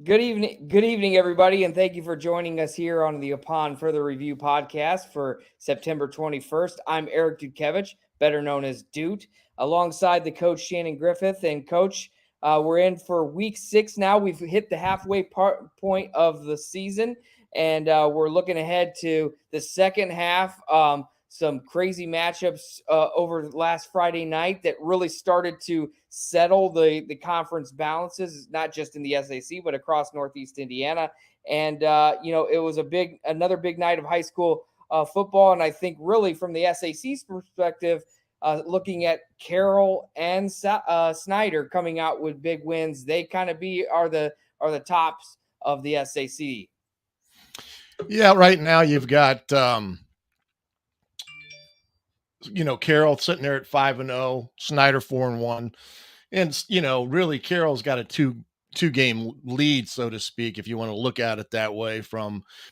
Good evening, everybody, and thank you for joining us here on the Upon Further Review podcast for September 21st. I'm Eric Dukevich, better known as Doot, alongside the coach Shannon Griffith. And coach, we're in for week 6 now. We've hit the halfway point of the season, and we're looking ahead to the second half. Some crazy matchups over last Friday night that really started to settle the conference balances, not just in the SAC, but across Northeast Indiana. And, it was another big night of high school football. And I think really from the SAC's perspective, looking at Carroll and Snyder coming out with big wins, they kind of are the tops of the SAC. Yeah, right now you've got Carroll sitting there at 5-0, Snyder 4-1, and really Carroll's got a two game lead, so to speak, if you want to look at it that way,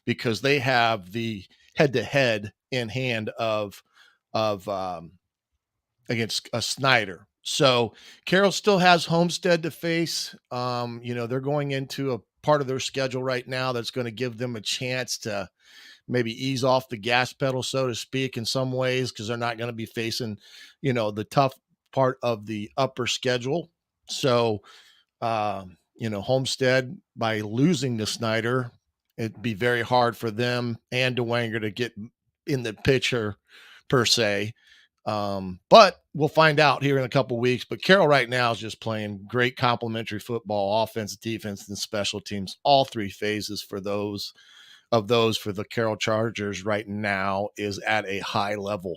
because they have the head to head in hand of against a Snyder. So Carroll still has Homestead to face. They're going into a part of their schedule right now that's going to give them a chance to maybe ease off the gas pedal, so to speak, in some ways, because they're not going to be facing, the tough part of the upper schedule. So, Homestead, by losing to Snyder, it'd be very hard for them and Dwenger to get in the picture per se. But we'll find out here in a couple weeks. But Carroll right now is just playing great complementary football, offense, defense, and special teams. All three phases for those for the Carroll Chargers right now is at a high level.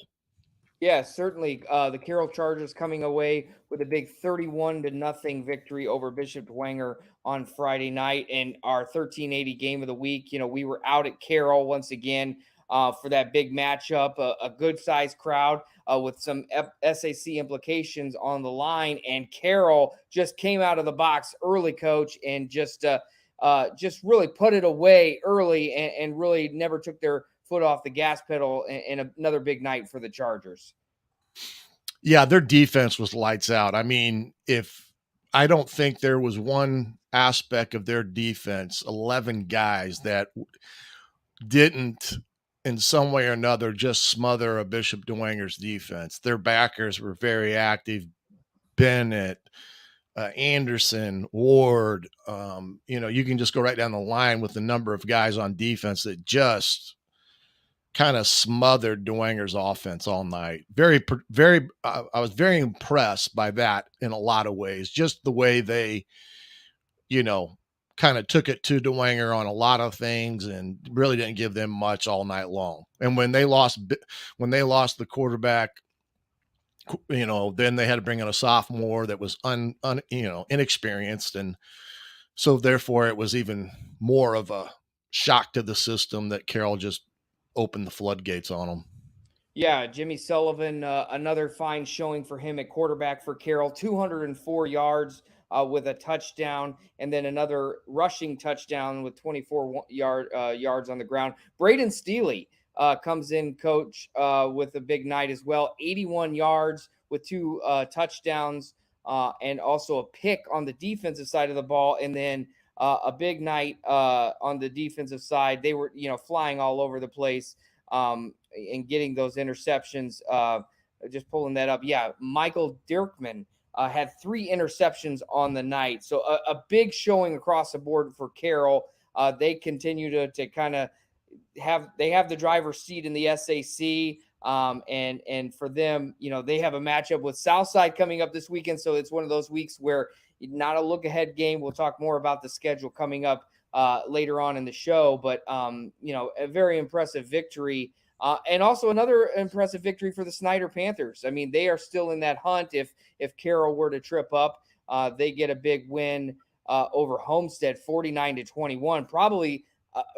Yeah, certainly. The Carroll Chargers coming away with a big 31-0 victory over Bishop Dwenger on Friday night in our 1380 game of the week. We were out at Carroll once again for that big matchup, a good-sized crowd with some SAC implications on the line. And Carroll just came out of the box early, coach, and just really put it away early and really never took their foot off the gas pedal in another big night for the Chargers. Yeah, their defense was lights out. I mean, I don't think there was one aspect of their defense, 11 guys, that didn't in some way or another just smother a Bishop Dwenger's defense. Their backers were very active. Bennett, Anderson, Ward, you can just go right down the line with the number of guys on defense that just kind of smothered Dwenger's offense all night. Very, very, I was very impressed by that in a lot of ways. Just the way they, kind of took it to Dwenger on a lot of things and really didn't give them much all night long. And when they lost the quarterback, then they had to bring in a sophomore that was inexperienced, and so therefore it was even more of a shock to the system that Carroll just opened the floodgates on them. Yeah, Jimmy Sullivan, another fine showing for him at quarterback for Carroll, 204 yards with a touchdown, and then another rushing touchdown with 24 yards on the ground. Braden Steely comes in, coach, with a big night as well, 81 yards with 2 touchdowns and also a pick on the defensive side of the ball, and then a big night on the defensive side. They were, flying all over the place and getting those interceptions. Just pulling that up. Yeah, Michael Dirkman had 3 interceptions on the night. So a big showing across the board for Carroll. They continue to kind of have the driver's seat in the SAC. And for them, they have a matchup with Southside coming up this weekend. So it's one of those weeks where not a look ahead game. We'll talk more about the schedule coming up later on in the show, but a very impressive victory. And also another impressive victory for the Snyder Panthers. I mean, they are still in that hunt. If Carroll were to trip up, they get a big win over Homestead, 49-21. Probably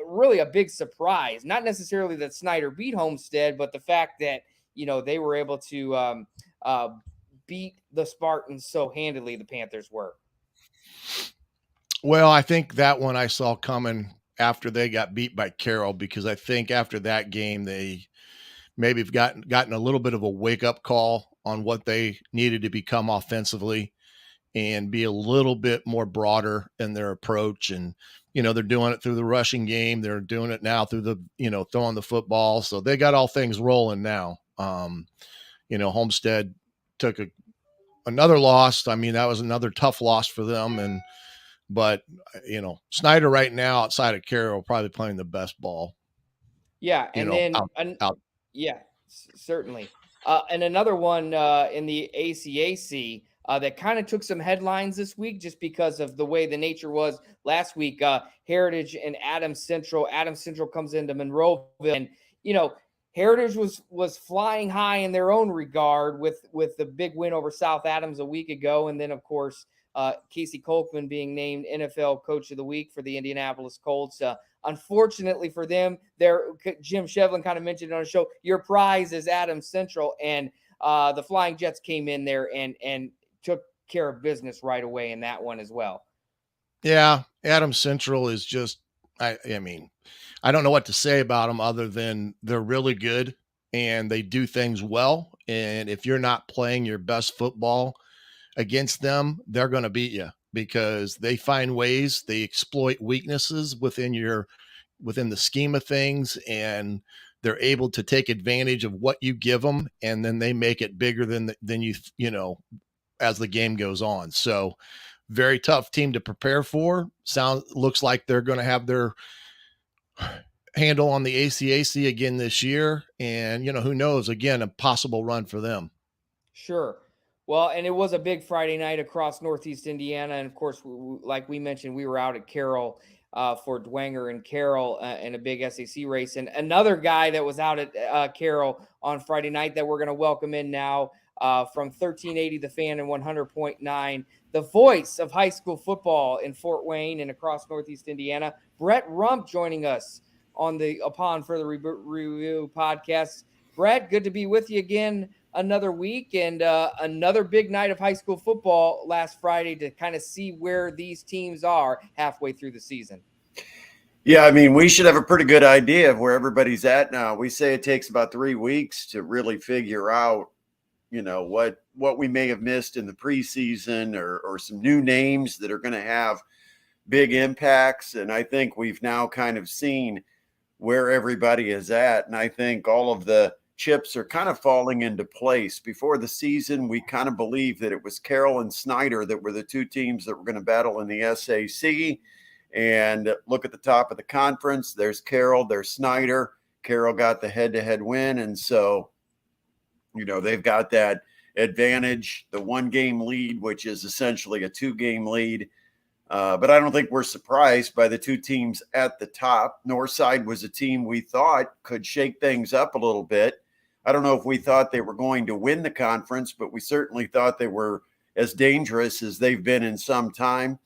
really a big surprise. Not necessarily that Snyder beat Homestead, but the fact that they were able to beat the Spartans so handily. The Panthers were. Well, I think that one I saw coming after they got beat by Carroll, because I think after that game they maybe have gotten a little bit of a wake-up call on what they needed to become offensively. and be a little bit more broader in their approach. And, they're doing it through the rushing game. They're doing it now through the, throwing the football. So they got all things rolling now. Homestead took another loss. I mean, that was another tough loss for them. But Snyder right now outside of Carroll probably playing the best ball, Yeah, and then out. yeah, certainly. And another one in the ACAC that kind of took some headlines this week just because of the way the nature was last week. Heritage and Adams Central. Adams Central comes into Monroeville, and Heritage was flying high in their own regard with the big win over South Adams a week ago, and then of course Casey Colkman being named NFL Coach of the Week for the Indianapolis Colts. Unfortunately for them, Jim Shevlin kind of mentioned on the show, your prize is Adams Central, and the Flying Jets came in there and took care of business right away in that one as well. Yeah, Adams Central is just, I mean, I don't know what to say about them other than they're really good and they do things well. And if you're not playing your best football against them, they're going to beat you because they find ways, they exploit weaknesses within the scheme of things, and they're able to take advantage of what you give them, and then they make it bigger than as the game goes on. So very tough team to prepare for. Looks like they're going to have their handle on the ACAC again this year, and who knows, again, a possible run for them. Sure. Well, and it was a big Friday night across Northeast Indiana. And of course, like we mentioned, we were out at Carroll for Dwenger and Carroll in a big SAC race. And another guy that was out at Carroll on Friday night that we're going to welcome in now from 1380 The Fan and 100.9, the voice of high school football in Fort Wayne and across Northeast Indiana, Brett Rump, joining us on the Upon Further Review podcast. Brett, good to be with you again. Another week and another big night of high school football last Friday to kind of see where these teams are halfway through the season. Yeah, I mean, we should have a pretty good idea of where everybody's at now. We say it takes about 3 weeks to really figure out, what we may have missed in the preseason or some new names that are going to have big impacts. And I think we've now kind of seen where everybody is at. And I think all of the chips are kind of falling into place. Before the season, we kind of believed that it was Carroll and Snyder that were the two teams that were going to battle in the SAC. And look at the top of the conference. There's Carroll, there's Snyder. Carroll got the head-to-head win. And so, they've got that advantage, the 1-game lead, which is essentially a 2-game lead. But I don't think we're surprised by the two teams at the top. Northside was a team we thought could shake things up a little bit. I don't know if we thought they were going to win the conference, but we certainly thought they were as dangerous as they've been in some time.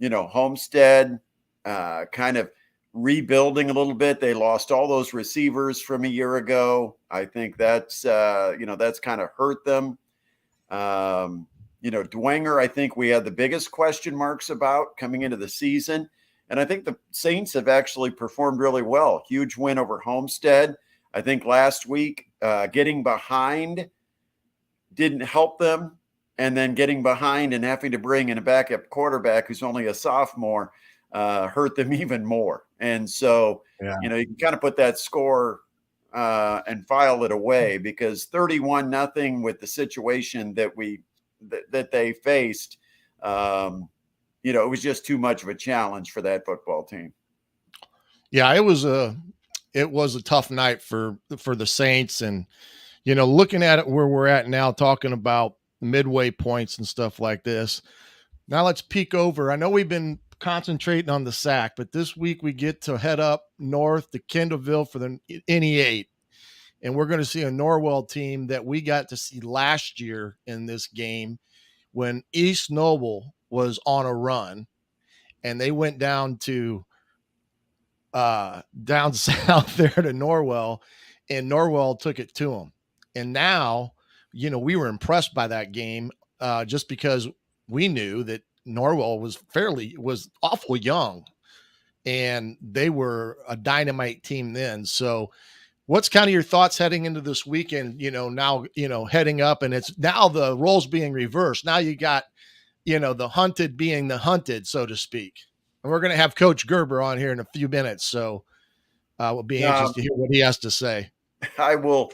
Homestead kind of rebuilding a little bit. They lost all those receivers from a year ago. I think that's kind of hurt them. Dwenger, I think we had the biggest question marks about coming into the season. And I think the Saints have actually performed really well. Huge win over Homestead. I think last week, getting behind didn't help them. And then getting behind and having to bring in a backup quarterback who's only a sophomore hurt them even more. And so, you can kind of put that score and file it away, because 31-0 with the situation that they faced, it was just too much of a challenge for that football team. Yeah, it was a tough night for the Saints. And, looking at it where we're at now, talking about midway points and stuff like this. Now let's peek over. I know we've been concentrating on the SAC, but this week we get to head up north to Kendallville for the NE8. And we're going to see a Norwell team that we got to see last year in this game when East Noble was on a run, and they went down south there to Norwell, and Norwell took it to them. And now, we were impressed by that game just because we knew that Norwell was awful young, and they were a dynamite team then. So What's kind of your thoughts heading into this weekend? Now, heading up, and it's now the roles being reversed. Now you got, the hunted being the hunted, so to speak. And we're going to have Coach Gerber on here in a few minutes. So we'll be anxious to hear what he has to say. I will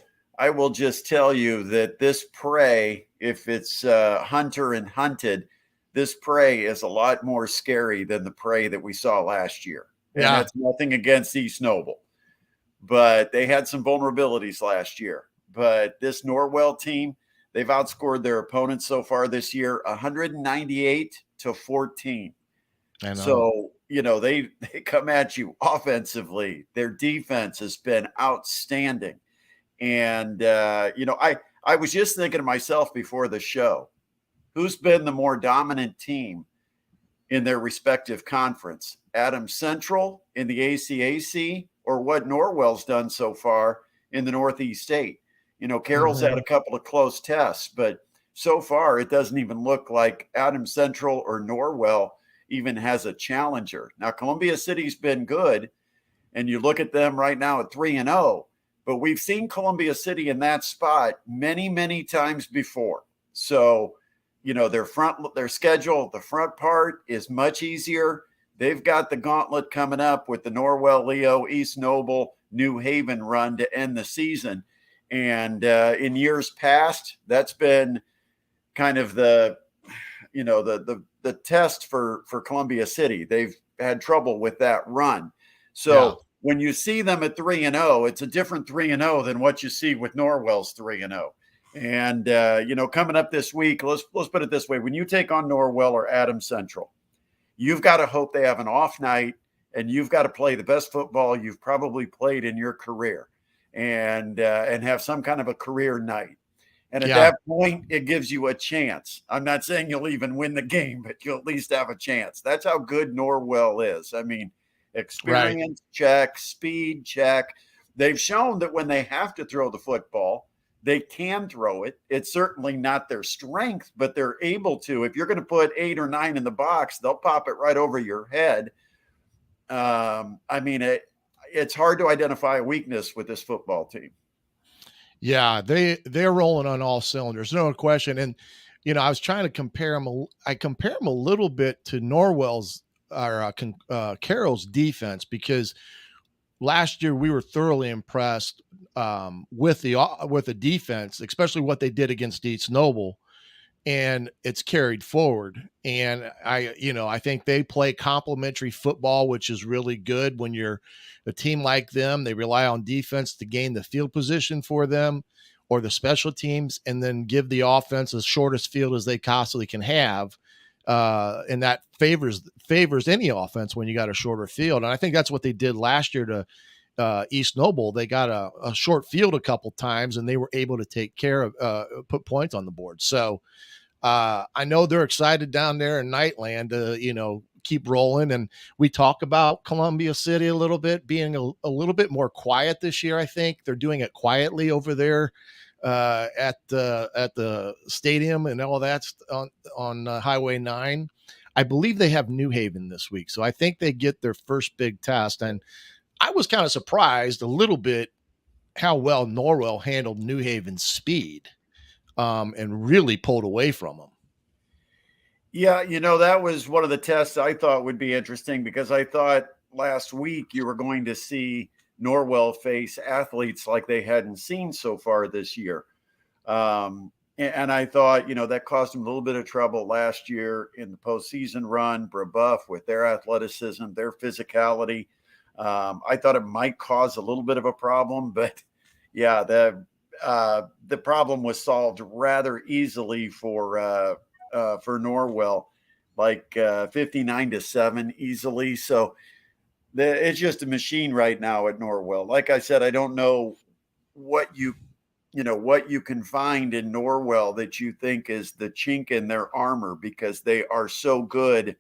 just tell you that this prey, if it's hunter and hunted, this prey is a lot more scary than the prey that we saw last year. And that's nothing against East Noble, but they had some vulnerabilities last year. But this Norwell team, they've outscored their opponents so far this year 198-14. I know. So, they come at you offensively. Their defense has been outstanding. And, I was just thinking to myself before the show, who's been the more dominant team in their respective conference? Adams Central in the ACAC, or what Norwell's done so far in the Northeast 8? Carroll's had a couple of close tests, but so far it doesn't even look like Adams Central or Norwell even has a challenger. Now, Columbia City's been good, and you look at them right now at 3-0, but we've seen Columbia City in that spot many, many times before. So, their schedule, the front part is much easier. They've got the gauntlet coming up with the Norwell, Leo, East Noble, New Haven run to end the season. And in years past, that's been kind of the test for Columbia City. They've had trouble with that run. So when you see them at 3-0, it's a different 3-0 than what you see with Norwell's 3-0. And, coming up this week, let's put it this way. When you take on Norwell or Adams Central, you've got to hope they have an off night, and you've got to play the best football you've probably played in your career and have some kind of a career night. And at that point, it gives you a chance. I'm not saying you'll even win the game, but you'll at least have a chance. That's how good Norwell is. I mean, experience check, speed check. They've shown that when they have to throw the football, they can throw it. It's certainly not their strength, but they're able to. If you're going to put 8 or 9 in the box, they'll pop it right over your head. It's hard to identify a weakness with this football team. Yeah, they're rolling on all cylinders, no question. And I was trying to compare them. I compare them a little bit to Norwell's or Carroll's defense, because last year we were thoroughly impressed with the defense, especially what they did against East Noble, and it's carried forward. And I think they play complementary football, which is really good. When you're a team like them, they rely on defense to gain the field position for them or the special teams, and then give the offense the shortest field as they possibly can have. And that favors any offense when you got a shorter field. And I think that's what they did last year to East Noble. They got a short field a couple times, and they were able to take care of put points on the board. So I know they're excited down there in Nightland to keep rolling. And we talk about Columbia City a little bit being a little bit more quiet this year. I think they're doing it quietly over there at the stadium and all that's on Highway 9. I believe they have New Haven this week, so I think they get their first big test. And I was kind of surprised a little bit how well Norwell handled New Haven's speed and really pulled away from them. Yeah, that was one of the tests I thought would be interesting, because I thought last week you were going to see Norwell face athletes like they hadn't seen so far this year. And I thought, that caused them a little bit of trouble last year in the postseason run. Brebeuf, with their athleticism, their physicality, I thought it might cause a little bit of a problem. But yeah, the problem was solved rather easily for Norwell, like 59-7 easily. So it's just a machine right now at Norwell. Like I said, I don't know what you can find in Norwell that you think is the chink in their armor, because they are so good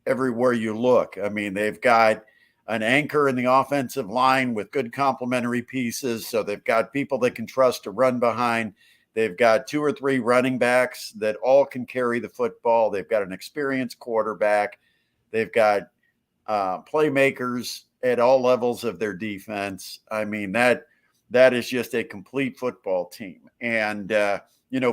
everywhere you look. I mean, they've got an anchor in the offensive line with good complementary pieces. So they've got people they can trust to run behind. They've got 2 or 3 running backs that all can carry the football. They've got an experienced quarterback. They've got playmakers at all levels of their defense. I mean, that is just a complete football team. And,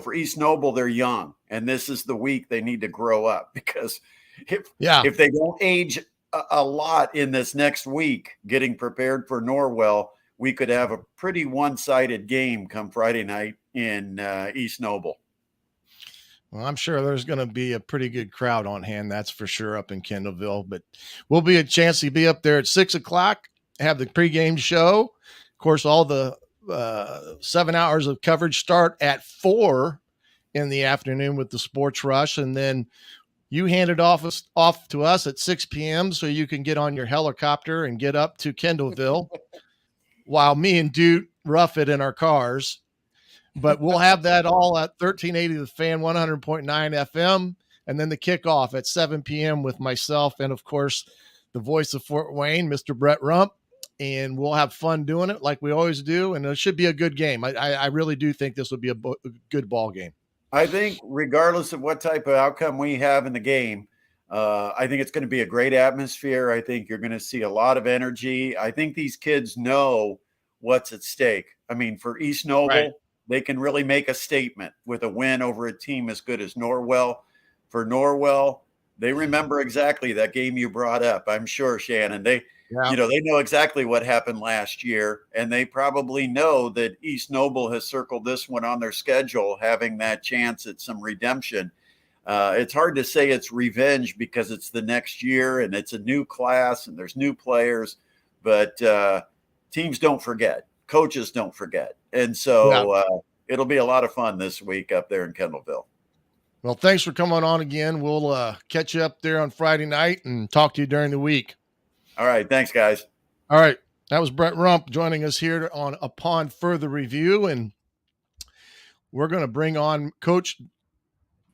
for East Noble, they're young, and this is the week they need to grow up, because if they don't age a lot in this next week, getting prepared for Norwell, we could have a pretty one-sided game come Friday night in East Noble. Well, I'm sure there's going to be a pretty good crowd on hand, that's for sure, up in Kendallville. But we'll be a chance to be up there at 6:00, have the pregame show. Of course, all the 7 hours of coverage start at 4 in the afternoon with the sports rush, and then you hand it off to us at 6 p.m. so you can get on your helicopter and get up to Kendallville while me and Dude rough it in our cars. But we'll have that all at 1380 The Fan, 100.9 FM, and then the kickoff at 7 p.m. with myself and, of course, the voice of Fort Wayne, Mr. Brett Rump. And we'll have fun doing it like we always do, and it should be a good game. I really do think this will be a good ball game. I think regardless of what type of outcome we have in the game, I think it's going to be a great atmosphere. I think you're going to see a lot of energy. I think these kids know what's at stake. I mean, for East Noble, right, they can really make a statement with a win over a team as good as Norwell. For Norwell, they remember exactly that game you brought up. I'm sure, Shannon. They know exactly what happened last year, and they probably know that East Noble has circled this one on their schedule, having that chance at some redemption. It's hard to say it's revenge because it's the next year and it's a new class and there's new players, but teams don't forget. Coaches don't forget. And so it'll be a lot of fun this week up there in Kendallville. Well, thanks for coming on again. We'll catch you up there on Friday night and talk to you during the week. All right. Thanks, guys. All right. That was Brett Rump joining us here upon further review. And we're going to bring on Coach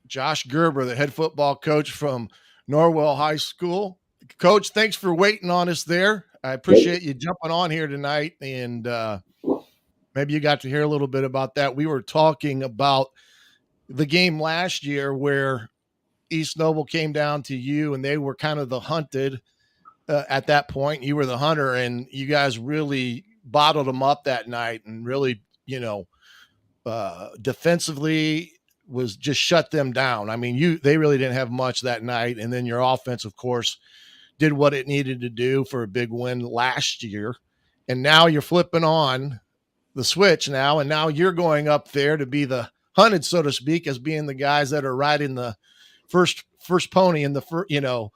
Josh Gerber, the head football coach from Norwell High School. Coach, thanks for waiting on us there. I appreciate you jumping on here tonight. And maybe you got to hear a little bit about that. We were talking about the game last year where East Noble came down to you and they were kind of the hunted at that point. You were the hunter, and you guys really bottled them up that night and really, defensively was just shut them down. I mean, they really didn't have much that night. And then your offense, of course, did what it needed to do for a big win last year. And now you're flipping on the switch now, and now you're going up there to be the hunted, so to speak, as being the guys that are riding the first pony in the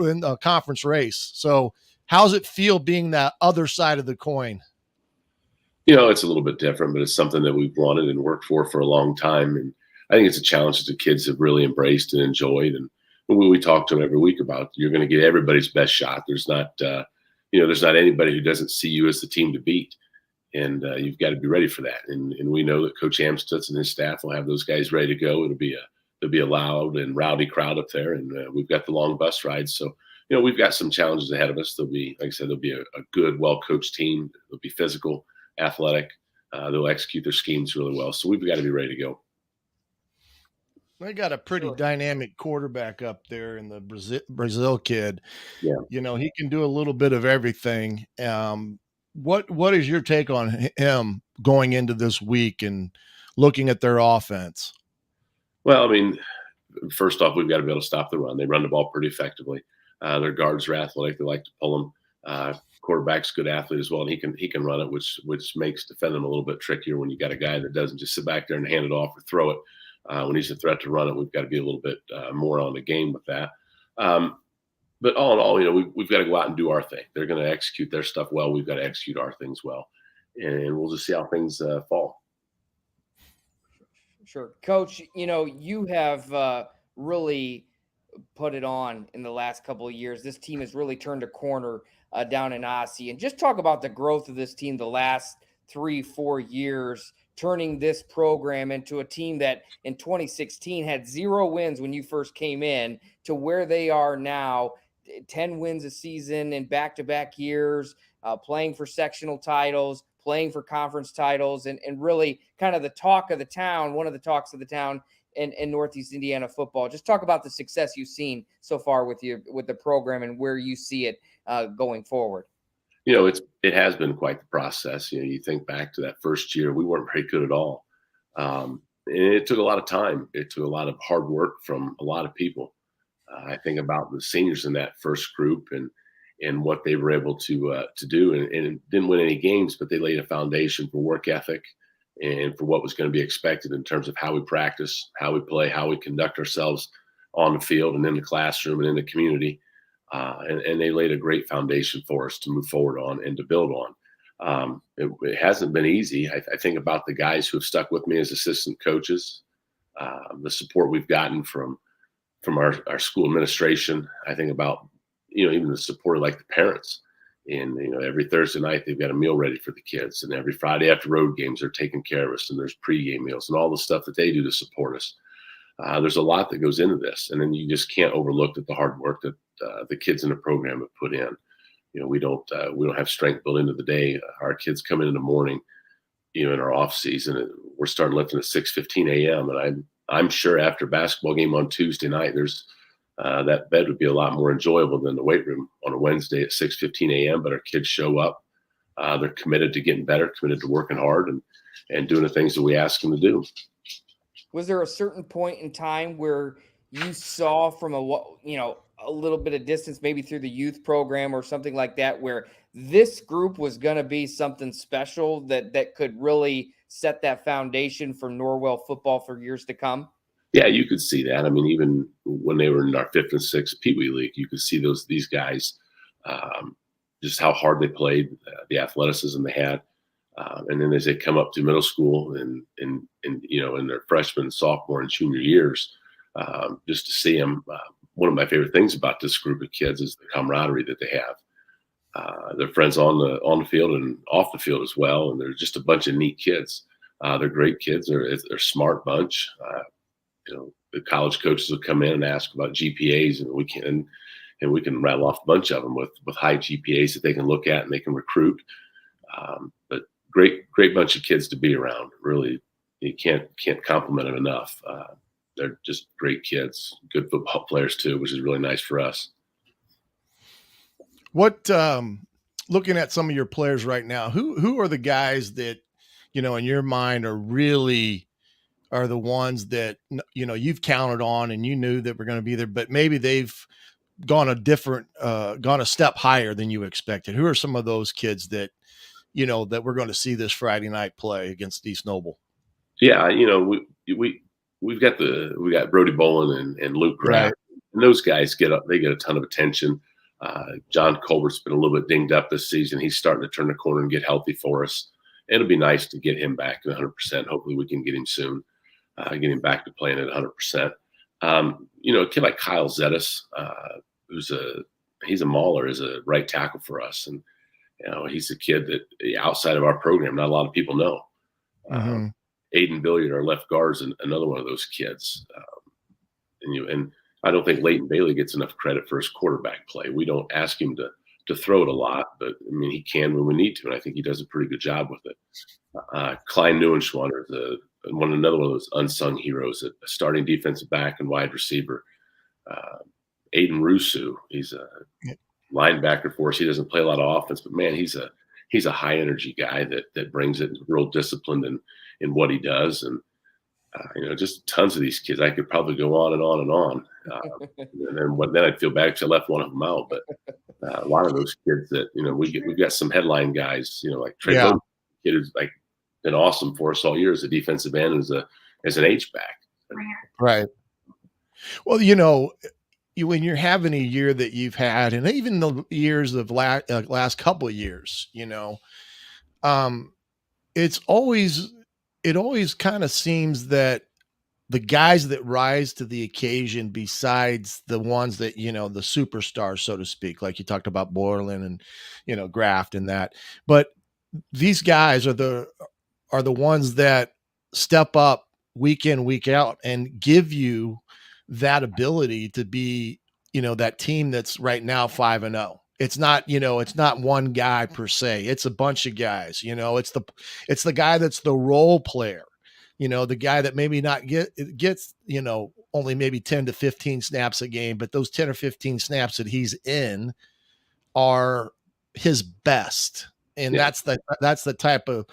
in the conference race. So how's it feel being that other side of the coin? It's a little bit different, but it's something that we've wanted and worked for a long time. And I think it's a challenge that the kids have really embraced and enjoyed. And when we talk to them every week about, you're going to get everybody's best shot. There's not, there's not anybody who doesn't see you as the team to beat. And you've got to be ready for that. And we know that Coach Amstutz and his staff will have those guys ready to go. There'll be a loud and rowdy crowd up there, and we've got the long bus rides. So, we've got some challenges ahead of us. There'll be, like I said, there'll be a good, well-coached team. They'll be physical, athletic. They'll execute their schemes really well. So we've got to be ready to go. They got a pretty dynamic quarterback up there in the Brazil kid. Yeah. He can do a little bit of everything. What is your take on him going into this week and looking at their offense? Well, I mean, first off, we've got to be able to stop the run. They run the ball pretty effectively. Their guards are athletic. They like to pull them. Quarterback's a good athlete as well, and he can run it, which makes defending him a little bit trickier when you got a guy that doesn't just sit back there and hand it off or throw it. When he's a threat to run it, we've got to be a little bit more on the game with that. But all in all, we've got to go out and do our thing. They're going to execute their stuff well. We've got to execute our things well, and we'll just see how things fall. Sure. Coach, you have really put it on in the last couple of years. This team has really turned a corner down in Aussie. And just talk about the growth of this team the last 3-4 years, turning this program into a team that in 2016 had 0 wins when you first came in to where they are now, 10 wins a season in back-to-back years, playing for sectional titles, playing for conference titles, and really kind of the talk of the town, one of the talks of the town in Northeast Indiana football. Just talk about the success you've seen so far with the program and where you see it going forward. it has been quite the process. You think back to that first year, we weren't very good at all. And it took a lot of time. It took a lot of hard work from a lot of people. I think about the seniors in that first group and what they were able to do, and didn't win any games, but they laid a foundation for work ethic and for what was going to be expected in terms of how we practice, how we play, how we conduct ourselves on the field and in the classroom and in the community. And they laid a great foundation for us to move forward on and to build on. It hasn't been easy. I think about the guys who have stuck with me as assistant coaches, the support we've gotten from our school administration. I think about, even the support of like the parents. And, every Thursday night they've got a meal ready for the kids. And every Friday after road games, they're taking care of us. And there's pregame meals and all the stuff that they do to support us. There's a lot that goes into this. And then you just can't overlook the hard work that the kids in the program have put in. We don't have strength built into the day. Our kids come in the morning, in our off season, we're starting lifting at 6:15 a.m. And I'm sure after basketball game on Tuesday night, there's that bed would be a lot more enjoyable than the weight room on a Wednesday at 6:15 a.m. But our kids show up, they're committed to getting better, committed to working hard and doing the things that we ask them to do. Was there a certain point in time where you saw from a little bit of distance, maybe through the youth program or something like that, where this group was going to be something special that could really set that foundation for Norwell football for years to come? Yeah, you could see that. I mean, even when they were in our 5th and 6th Pee Wee League, you could see these guys, just how hard they played, the athleticism they had. And then as they come up to middle school and in their freshman, sophomore, and junior years, just to see them, one of my favorite things about this group of kids is the camaraderie that they have. They're friends on the field and off the field as well, and they're just a bunch of neat kids. They're great kids. They're a smart bunch. The college coaches will come in and ask about GPAs, and we can rattle off a bunch of them with high GPAs that they can look at and they can recruit. But great bunch of kids to be around. Really, you can't compliment them enough. They're just great kids, good football players too, which is really nice for us. What, looking at some of your players right now, who are the guys that, in your mind are the ones that, you've counted on and you knew that were going to be there, but maybe they've gone a step higher than you expected? Who are some of those kids that, that we're going to see this Friday night play against East Noble? Yeah. We got Brody Bolin and Luke Graff, right. And those guys get a ton of attention. John Colbert's been a little bit dinged up this season. He's starting to turn the corner and get healthy for us. It'll be nice to get him back to 100%. Hopefully we can get him soon, get him back to playing at 100%. A kid like Kyle Zettis, he's a mauler, is a right tackle for us. And, he's a kid that outside of our program, not a lot of people know. Mm-hmm. Aiden Billiard, our left guard, is another one of those kids. And I don't think Leighton Bailey gets enough credit for his quarterback play. We don't ask him to throw it a lot, but I mean, he can when we need to. And I think he does a pretty good job with it. Klein Neuenschwander is another one of those unsung heroes, a starting defensive back and wide receiver. Aiden Rusu, he's a linebacker for us. He doesn't play a lot of offense, but man, he's a high energy guy that brings it, real disciplined in what he does. And, just tons of these kids. I could probably go on and on and on. And then I'd feel bad because I left one of them out. But a lot of those kids that, we've got some headline guys, like Trey Bowman, kid who's like been awesome for us all year as a defensive end, as an H-back. Right. Well, when you're having a year that you've had, and even the years of last couple of years, it always kind of seems that the guys that rise to the occasion, besides the ones that, the superstars, so to speak, like you talked about Borland and, Graft and that, but these guys are the ones that step up week in, week out and give you that ability to be, that team that's right now 5-0. It's not, it's not one guy per se. It's a bunch of guys, it's the guy that's the role player, the guy that maybe not gets, only maybe 10 to 15 snaps a game, but those 10 or 15 snaps that he's in are his best, and Yeah. that's the type of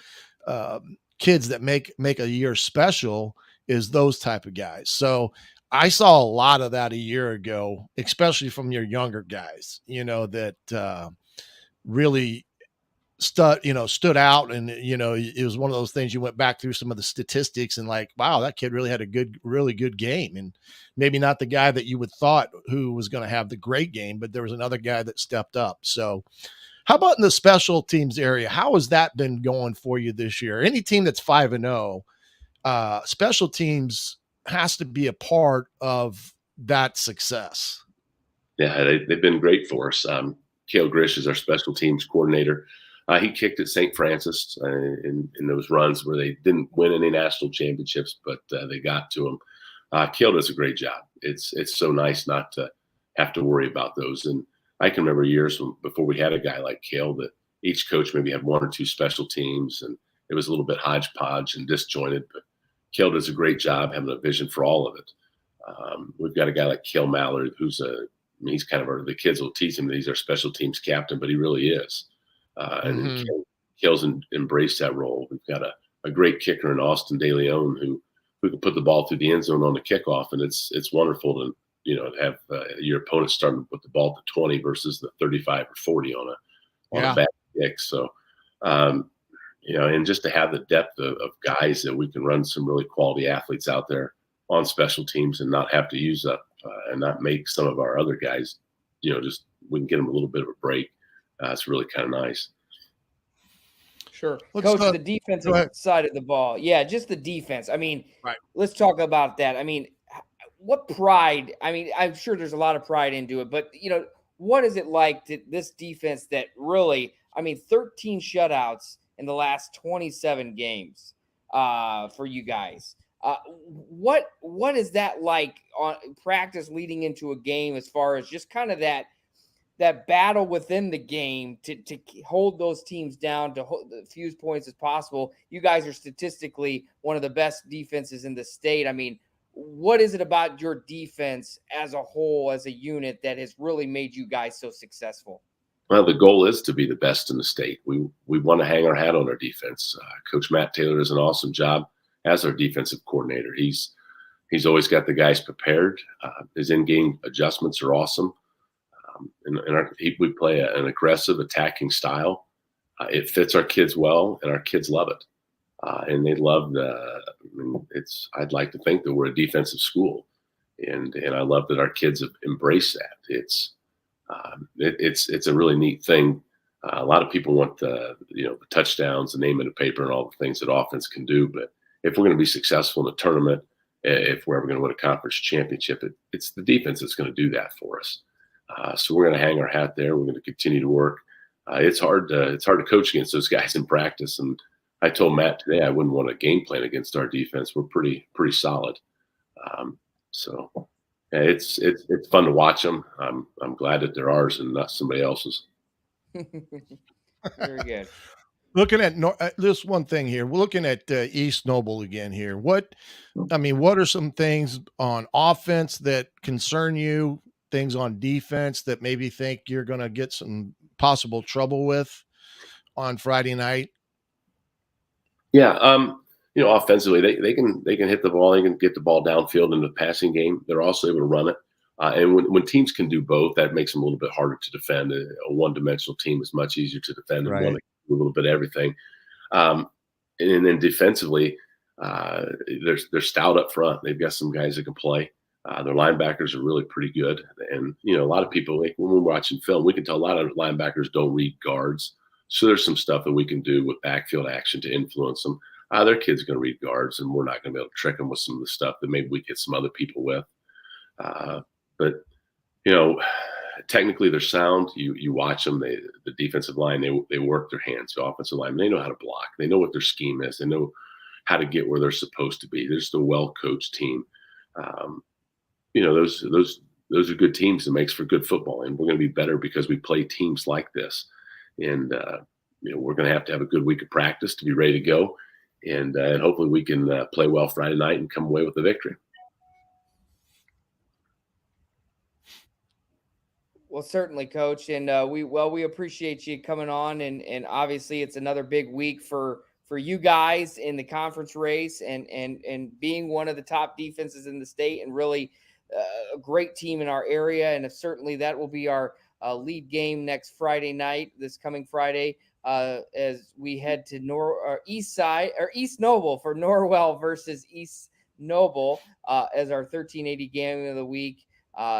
kids that make a year special, is those type of guys. So I saw a lot of that a year ago, especially from your younger guys, that really stood out. And, it was one of those things, you went back through some of the statistics and like, wow, that kid really had a really good game. And maybe not the guy that you would thought who was going to have the great game, but there was another guy that stepped up. So how about in the special teams area? How has that been going for you this year? Any team that's 5-0, special teams has to be a part of that success. Yeah, they've been great for us. Cale Grish is our special teams coordinator. He kicked at St. Francis in those runs where they didn't win any national championships, but they got to them. Cale does a great job. It's so nice not to have to worry about those. And I can remember years before we had a guy like Cale that each coach maybe had one or two special teams, and it was a little bit hodgepodge and disjointed. But Cale does a great job having a vision for all of it. We've got a guy like Cale Mallard, he's kind of the kids will tease him that he's our special teams captain, but he really is. And Cale's embraced that role. We've got a great kicker in Austin De Leon who can put the ball through the end zone on the kickoff, and it's wonderful to have your opponent starting to put the ball to 20 versus the 35 or 40 on a bad kick. So, and just to have the depth of guys that we can run some really quality athletes out there on special teams and not have to use up and not make some of our other guys, just we can get them a little bit of a break. It's really kind of nice. Sure. Coach, the defensive side of the ball. Yeah, just the defense. I mean, right. Let's talk about that. I mean, what pride? I mean, I'm sure there's a lot of pride into it, but, what is it like this defense that really, 13 shutouts in the last 27 games for you guys? What is that like on practice leading into a game as far as just kind of that battle within the game to hold those teams down, to hold the few points as possible? You guys are statistically one of the best defenses in the state. I mean, what is it about your defense as a whole, as a unit, that has really made you guys so successful? Well, the goal is to be the best in the state. We want to hang our hat on our defense. Coach Matt Taylor does an awesome job as our defensive coordinator. He's always got the guys prepared. His in-game adjustments are awesome. We play an aggressive attacking style. It fits our kids well, and our kids love it. And they love I'd like to think that we're a defensive school, and I love that our kids have embraced that. It's a really neat thing. A lot of people want the touchdowns, the name in the paper, and all the things that offense can do. But if we're going to be successful in a tournament, if we're ever going to win a conference championship, it's the defense that's going to do that for us. So we're going to hang our hat there. We're going to continue to work. It's hard to coach against those guys in practice. And I told Matt today I wouldn't want a game plan against our defense. We're pretty solid. So it's fun to watch them. I'm glad that they're ours and not somebody else's. Very good. Looking at this one thing here, we're looking at East Noble again here. What are some things on offense that concern you? Things on defense that maybe think you're going to get some possible trouble with on Friday night? Yeah. Offensively, they can hit the ball. They can get the ball downfield in the passing game. They're also able to run it. And when teams can do both, that makes them a little bit harder to defend. A one-dimensional team is much easier to defend than one that can do a little bit of everything. And then defensively, they're stout up front. They've got some guys that can play. Their linebackers are really pretty good. And, a lot of people, like when we're watching film, we can tell a lot of linebackers don't read guards. So there's some stuff that we can do with backfield action to influence them. Their kid's going to read guards, and we're not going to be able to trick them with some of the stuff that maybe we get some other people with. But technically they're sound. You watch them. The defensive line, they work their hands. The offensive line, they know how to block. They know what their scheme is. They know how to get where they're supposed to be. They're just a well-coached team. Those are good teams that makes for good football, and we're going to be better because we play teams like this. And we're going to have a good week of practice to be ready to go, and hopefully we can play well Friday night and come away with a victory. Well, certainly, Coach, and we appreciate you coming on, and obviously it's another big week for you guys in the conference race, and being one of the top defenses in the state, and really a great team in our area, and certainly that will be our lead game next Friday night, this coming Friday, as we head to East Side or East Noble for Norwell versus East Noble as our 1380 game of the week,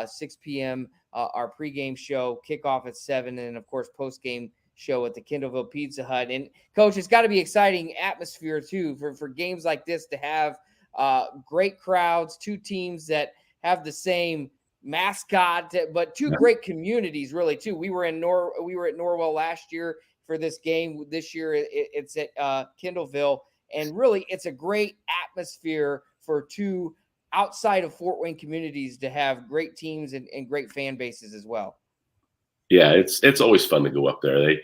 6 p.m. Our pregame show, kickoff at 7, and of course postgame show at the Kindleville Pizza Hut. And Coach, it's got to be exciting atmosphere too for games like this to have great crowds, two teams that have the same mascot, but two great communities really too. We were at Norwell last year for this game. This year it's at Kindleville, and really it's a great atmosphere for two outside of Fort Wayne communities to have great teams and great fan bases as well. Yeah, it's always fun to go up there.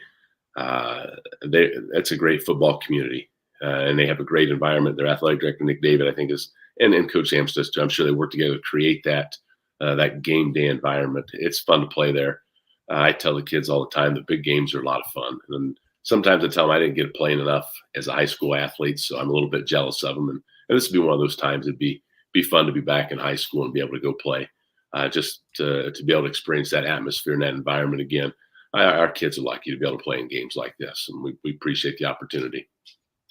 It's a great football community, and they have a great environment. Their athletic director Nick David, I think, and Coach Amstis too. I'm sure they work together to create that game day environment. It's fun to play there. I tell the kids all the time the big games are a lot of fun, and sometimes I tell them I didn't get playing enough as a high school athlete, so I'm a little bit jealous of them. And this would be one of those times. It'd be fun to be back in high school and be able to go play. Just to be able to experience that atmosphere and that environment again. Our kids are lucky to be able to play in games like this, and we appreciate the opportunity.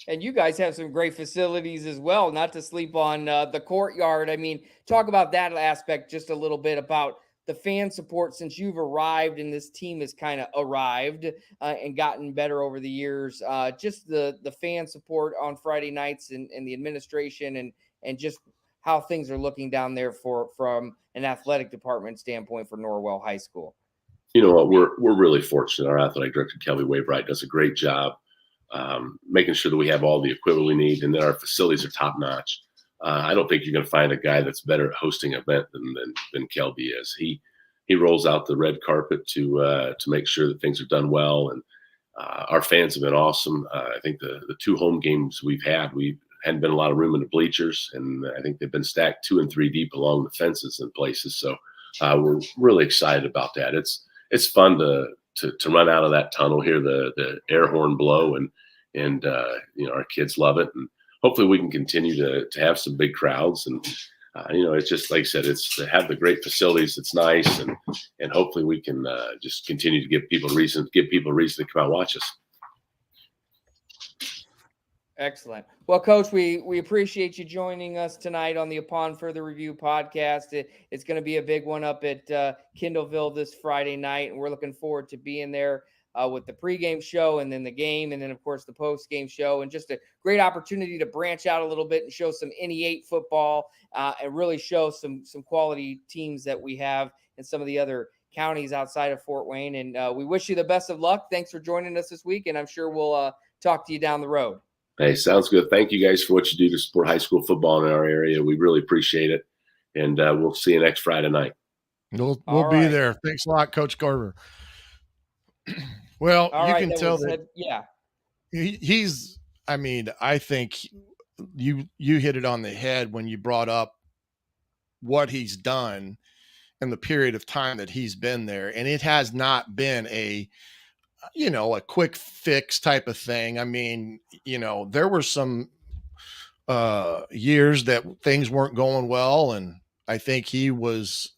And you guys have some great facilities as well, not to sleep on the courtyard. I mean, talk about that aspect just a little bit about the fan support since you've arrived and this team has kind of arrived and gotten better over the years. Just the fan support on Friday nights and the administration and just how things are looking down there from an athletic department standpoint for Norwell High School. You know what? We're really fortunate. Our athletic director, Kelly Wainwright, does a great job making sure that we have all the equipment we need, and that our facilities are top notch. I don't think you're going to find a guy that's better at hosting an event than Kelby is. He rolls out the red carpet to make sure that things are done well, and our fans have been awesome. I think the two home games we've had, we hadn't been a lot of room in the bleachers, and I think they've been stacked 2 and 3 deep along the fences in places. So we're really excited about that. It's fun to run out of that tunnel, hear the air horn blow, and our kids love it, and hopefully we can continue to have some big crowds. And it's just like I said, it's to have the great facilities. It's nice, and hopefully we can just continue to give people a reason to come out and watch us. Excellent. Well, Coach, we appreciate you joining us tonight on the Upon Further Review podcast. It's going to be a big one up at Kindleville this Friday night, and we're looking forward to being there with the pregame show and then the game, and then, of course, the postgame show, and just a great opportunity to branch out a little bit and show some NE8 football and really show some quality teams that we have in some of the other counties outside of Fort Wayne. And we wish you the best of luck. Thanks for joining us this week, and I'm sure we'll talk to you down the road. Hey, sounds good. Thank you guys for what you do to support high school football in our area. We really appreciate it. And we'll see you next Friday night. We'll be there. Thanks a lot, Coach Gerber. Well, you can tell that he's, I mean, I think you hit it on the head when you brought up what he's done in the period of time that he's been there. And it has not been a quick fix type of thing. I mean, there were some years that things weren't going well, and I think he was,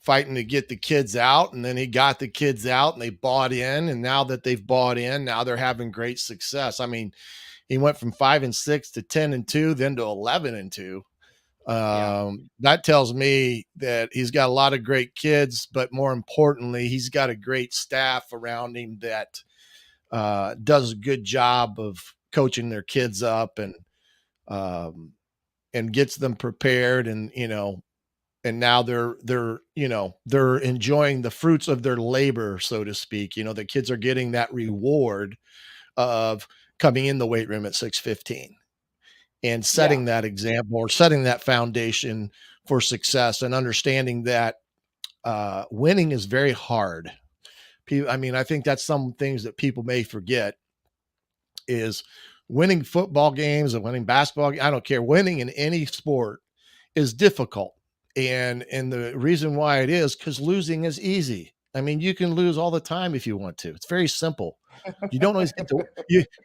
fighting to get the kids out, and then he got the kids out and they bought in, and now that they've bought in, now they're having great success. I mean, he went from 5-6 to 10-2, then to 11-2. That tells me that he's got a lot of great kids, but more importantly, he's got a great staff around him that does a good job of coaching their kids up and gets them prepared, and now they're enjoying the fruits of their labor, so to speak. The kids are getting that reward of coming in the weight room at 6:15. And setting that example, or setting that foundation for success, and understanding that winning is very hard. I think that's some things that people may forget is winning football games and winning basketball. I don't care. Winning in any sport is difficult. And the reason why it is because losing is easy. I mean, you can lose all the time if you want to. It's very simple. You don't always get to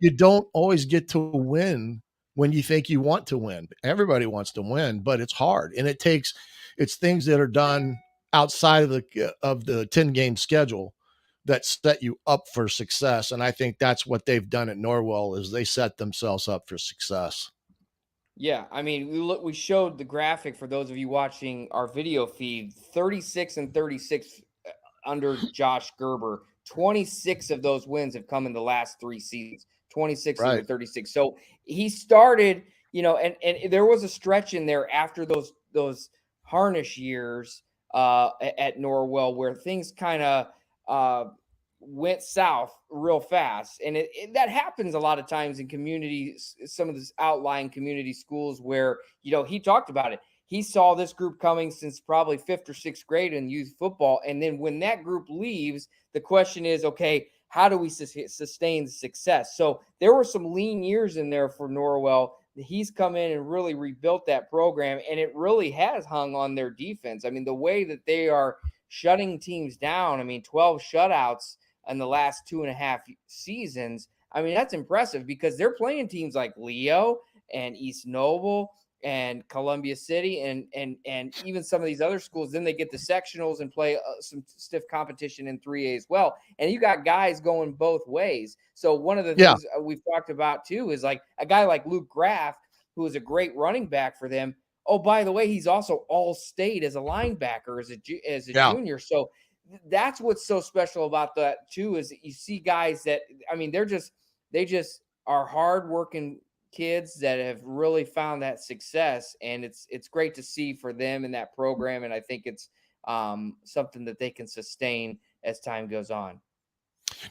you don't always get to win when you think you want to win. Everybody wants to win, but it's hard, and it's things that are done outside of the 10-game schedule that set you up for success. And I think that's what they've done at Norwell is they set themselves up for success. Yeah, I mean, we showed the graphic for those of you watching our video feed, 36 and 36 under Josh Gerber. 26 of those wins have come in the last 3 seasons. 26 of the Right. 36. So he started, and there was a stretch in there after those harnish years at Norwell where things kind of went south real fast. And that happens a lot of times in communities, some of these outlying community schools where, he talked about it. He saw this group coming since probably 5th or 6th grade in youth football. And then when that group leaves, the question is, okay, how do we sustain success? So there were some lean years in there for Norwell. He's come in and really rebuilt that program, and it really has hung on their defense. I mean, the way that they are shutting teams down, 12 shutouts in the last 2.5 seasons. I mean, that's impressive because they're playing teams like Leo and East Noble and Columbia City and even some of these other schools. Then they get the sectionals and play some stiff competition in 3A as well. And you got guys going both ways. So one of the things we've talked about too is like a guy like Luke Graff, who is a great running back for them. Oh, by the way, he's also all-state as a linebacker as a junior. So that's what's so special about that too, is that you see guys that, they just are hardworking kids that have really found that success, and it's great to see for them in that program. And I think it's something that they can sustain as time goes on.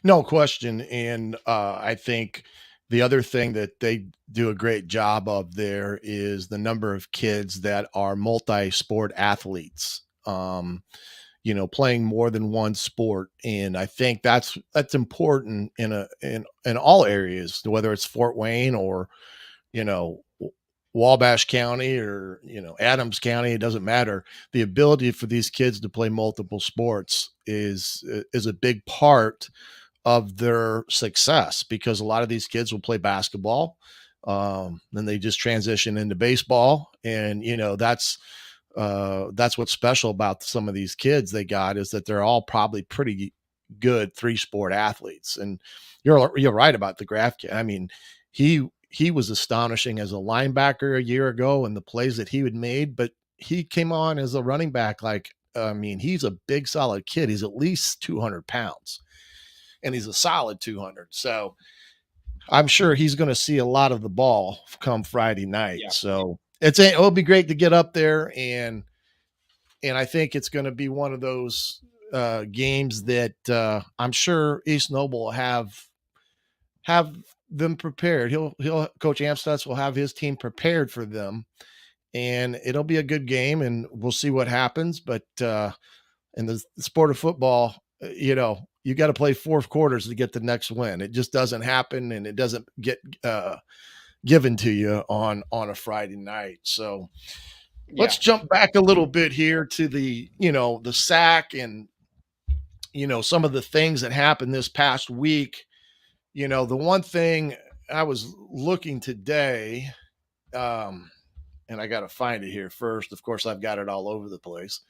No question. And I think the other thing that they do a great job of there is the number of kids that are multi-sport athletes. Playing more than one sport. And I think that's important in all areas, whether it's Fort Wayne or, Wabash County or, Adams County, it doesn't matter. The ability for these kids to play multiple sports is a big part of their success, because a lot of these kids will play basketball. Then they just transition into baseball. And, that's what's special about some of these kids they got, is that they're all probably pretty good 3-sport athletes. And you're right about the Graff kid. I mean, he was astonishing as a linebacker a year ago and the plays that he had made, but he came on as a running back. He's a big, solid kid. He's at least 200 pounds and he's a solid 200. So I'm sure he's going to see a lot of the ball come Friday night. Yeah. So it'll be great to get up there, and I think it's going to be one of those games that I'm sure East Noble will have them prepared. Coach Amstutz will have his team prepared for them, and it'll be a good game, and we'll see what happens. But in the sport of football, you got to play 4 quarters to get the next win. It just doesn't happen, and it doesn't get given to you on a Friday night. So let's jump back a little bit here to the SAC and, some of the things that happened this past week. The one thing I was looking today, and I got to find it here first. Of course, I've got it all over the place.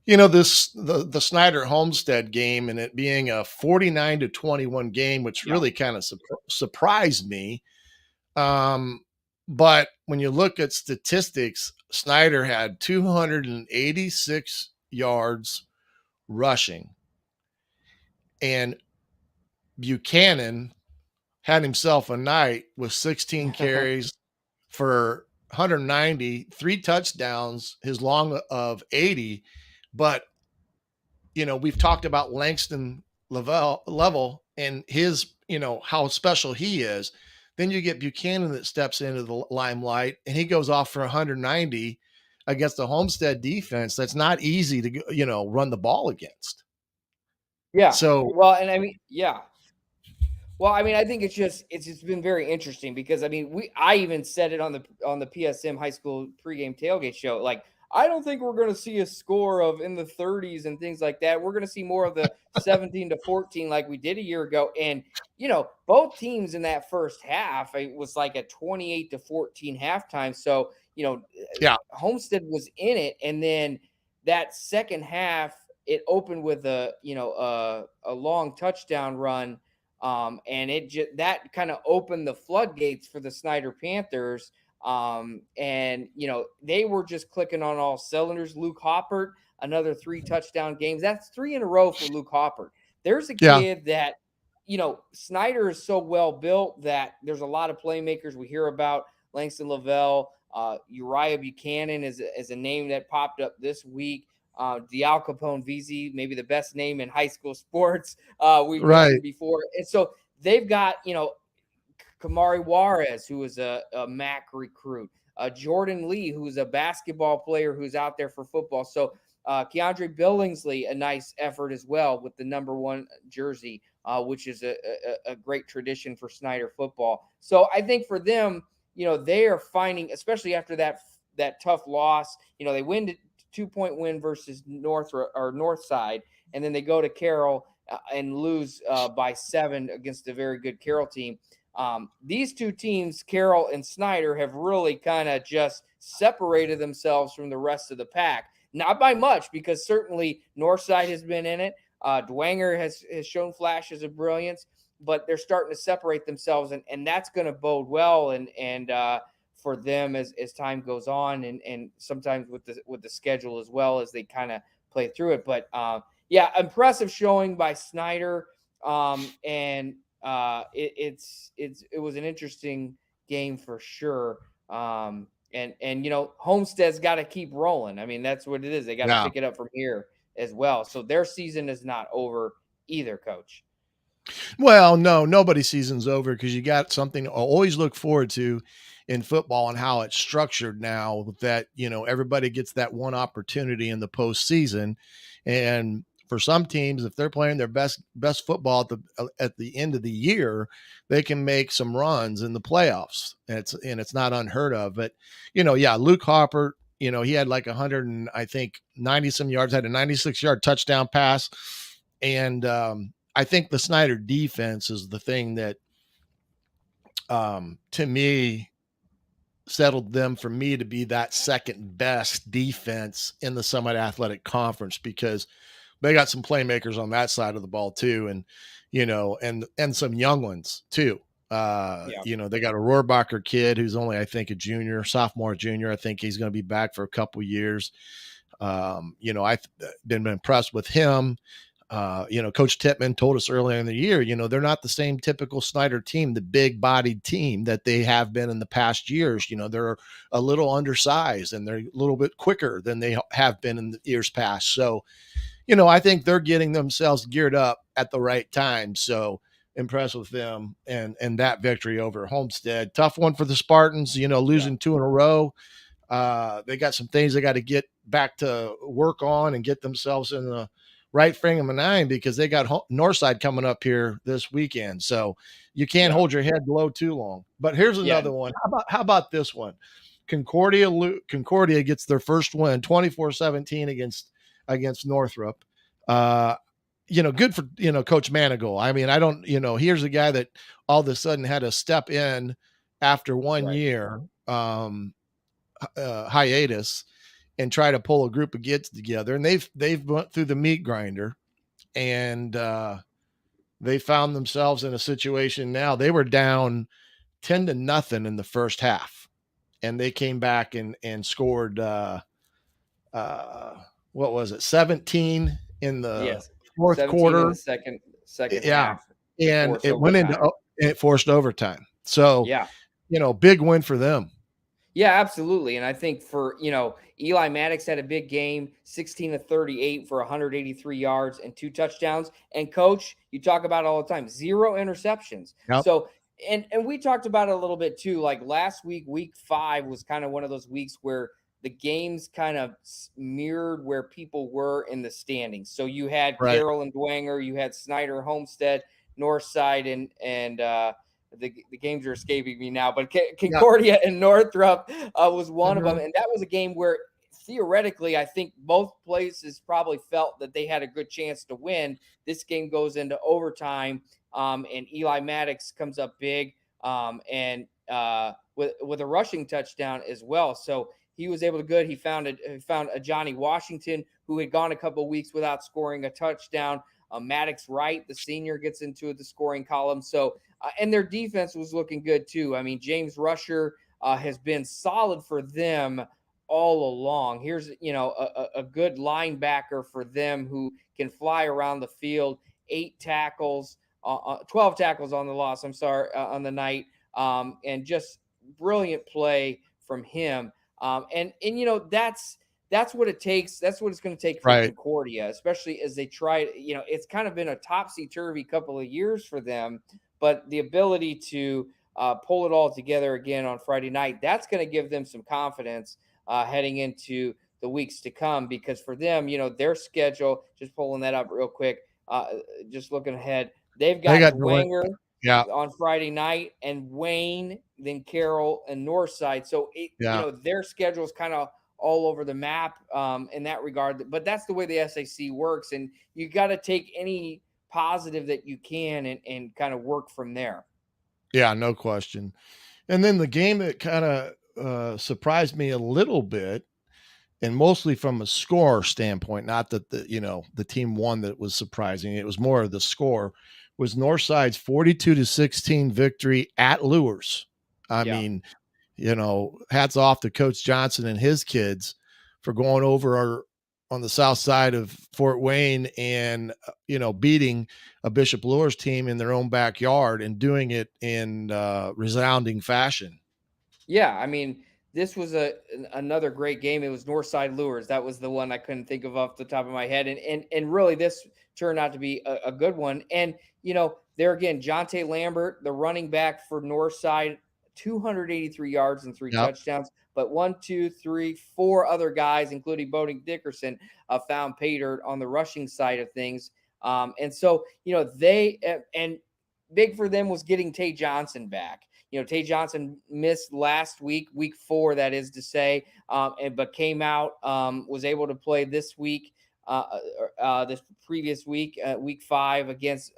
The Snyder Homestead game, and it being a 49-21 game, which really kind of surprised me. But when you look at statistics, Snyder had 286 yards rushing, and Buchanan had himself a night with 16 carries for 190, 3 touchdowns, his long of 80. But, we've talked about Langston Level and his, how special he is. Then you get Buchanan that steps into the limelight, and he goes off for 190 against the Homestead defense. That's not easy to, run the ball against. Yeah. So, well, and I think it's been very interesting because I even said it on the PSM high school pregame tailgate show. Like, I don't think we're going to see a score of in the 30s and things like that. We're going to see more of the 17-14 like we did a year ago. And, both teams in that first half, it was like a 28-14 halftime. So, Yeah. Homestead was in it. And then that second half, it opened with a long touchdown run. And that kind of opened the floodgates for the Snyder Panthers. And they were just clicking on all cylinders. Luke Hoppert, another 3 touchdown games. That's 3 in a row for Luke Hoppert. There's a kid that, Snyder is so well built that there's a lot of playmakers we hear about. Langston Lavelle, Uriah Buchanan is a name that popped up this week. Dial Capone VZ, maybe the best name in high school sports. We've mentioned before. And so they've got, Kamari Juarez, who is a MAC recruit, Jordan Lee, who's a basketball player who's out there for football. So Keandre Billingsley, a nice effort as well with the number 1 jersey, which is a great tradition for Snyder football. So I think for them, they are finding, especially after that tough loss, they win 2-point win versus Northside, and then they go to Carroll and lose by 7 against a very good Carroll team. These two teams, Carroll and Snyder, have really kind of just separated themselves from the rest of the pack. Not by much, because certainly Northside has been in it. Dwenger has shown flashes of brilliance, but they're starting to separate themselves, and that's going to bode well and for them as time goes on, and sometimes with the schedule as well as they kind of play through it. But impressive showing by Snyder, and it was an interesting game for sure. And Homestead's got to keep rolling. I mean, that's what it is. They got to pick it up from here as well. So their season is not over either, Coach. Well, no, nobody's season's over, because you got something to always look forward to in football and how it's structured now that, everybody gets that one opportunity in the postseason. And for some teams, if they're playing their best football at the end of the year, they can make some runs in the playoffs. And it's not unheard of. But, Luke Hopper, he had like 100 and I think 90 some yards, had a 96-yard touchdown pass. And I think the Snyder defense is the thing that, to me, settled them for me to be that second best defense in the Summit Athletic Conference, because they got some playmakers on that side of the ball too. And, and some young ones too. They got a Rohrbacher kid who's only, I think, sophomore, junior. I think he's going to be back for a couple years. I've been impressed with him. Coach Tippmann told us earlier in the year, they're not the same typical Snyder team, the big bodied team that they have been in the past years. They're a little undersized and they're a little bit quicker than they have been in the years past. So, I think they're getting themselves geared up at the right time. So impressed with them and that victory over Homestead. Tough one for the Spartans, losing 2 in a row. They got some things they got to get back to work on and get themselves in the right frame of mind, because they got Northside coming up here this weekend. So you can't hold your head low too long. But here's another one. How about this one? Concordia gets their first win, 24-17 against Northrop. Good for, Coach Manigault. I mean, I don't, here's a guy that all of a sudden had to step in after 1 year hiatus and try to pull a group of kids together. And they've went through the meat grinder, and they found themselves in a situation now. They were down 10-0 in the first half, and they came back and scored what was it, 17 in the fourth quarter, in the second half, and it went into it forced overtime. So big win for them. Yeah, absolutely. And I think for, Eli Maddox had a big game, 16-38 for 183 yards and 2 touchdowns. And Coach, you talk about it all the time, 0 interceptions. Yep. So, and we talked about it a little bit too. Like last week, week 5 was kind of one of those weeks where the games kind of mirrored where people were in the standings. So you had Carroll and Dwenger, you had Snyder, Homestead, Northside, and the games are escaping me now, but Concordia and Northrop was one of them. And that was a game where theoretically, I think both places probably felt that they had a good chance to win. This game goes into overtime, and Eli Maddox comes up big, and with a rushing touchdown as well. So he was able to good. He found a Johnny Washington who had gone a couple of weeks without scoring a touchdown. Maddox Wright, the senior, gets into the scoring column. So and their defense was looking good too. I mean, James Rusher has been solid for them all along. Here's a good linebacker for them who can fly around the field. 8 tackles, 12 tackles on the loss. I'm sorry, on the night, and just brilliant play from him. And that's what it takes. That's what it's going to take for Right. Concordia, especially as they try. It's kind of been a topsy-turvy couple of years for them, but the ability to pull it all together again on Friday night, that's going to give them some confidence heading into the weeks to come. Because for them, their schedule, just pulling that up real quick, just looking ahead, they got Dwenger on Friday night, and Wayne, then Carroll and Northside. So their schedule is kind of all over the map in that regard. But that's the way the SAC works, and you got to take any positive that you can and kind of work from there. Yeah, no question. And then the game that kind of surprised me a little bit, and mostly from a score standpoint, not that the team won that was surprising. It was more of the score, was Northside's 42-16 victory at Lures. I mean, hats off to Coach Johnson and his kids for going over on the south side of Fort Wayne and, beating a Bishop Lures team in their own backyard and doing it in resounding fashion. Yeah, I mean, this was another great game. It was Northside Lures. That was the one I couldn't think of off the top of my head. And really, this turned out to be a good one. And, there again, Jonte Lambert, the running back for Northside, 283 yards and 3 touchdowns. But 4 other guys, including Bodie Dickerson, found pay dirt on the rushing side of things. And so, they and big for them was getting Tay Johnson back. Tay Johnson missed last week, week 4, that is to say, but came out, was able to play this week, this previous week, week 5 against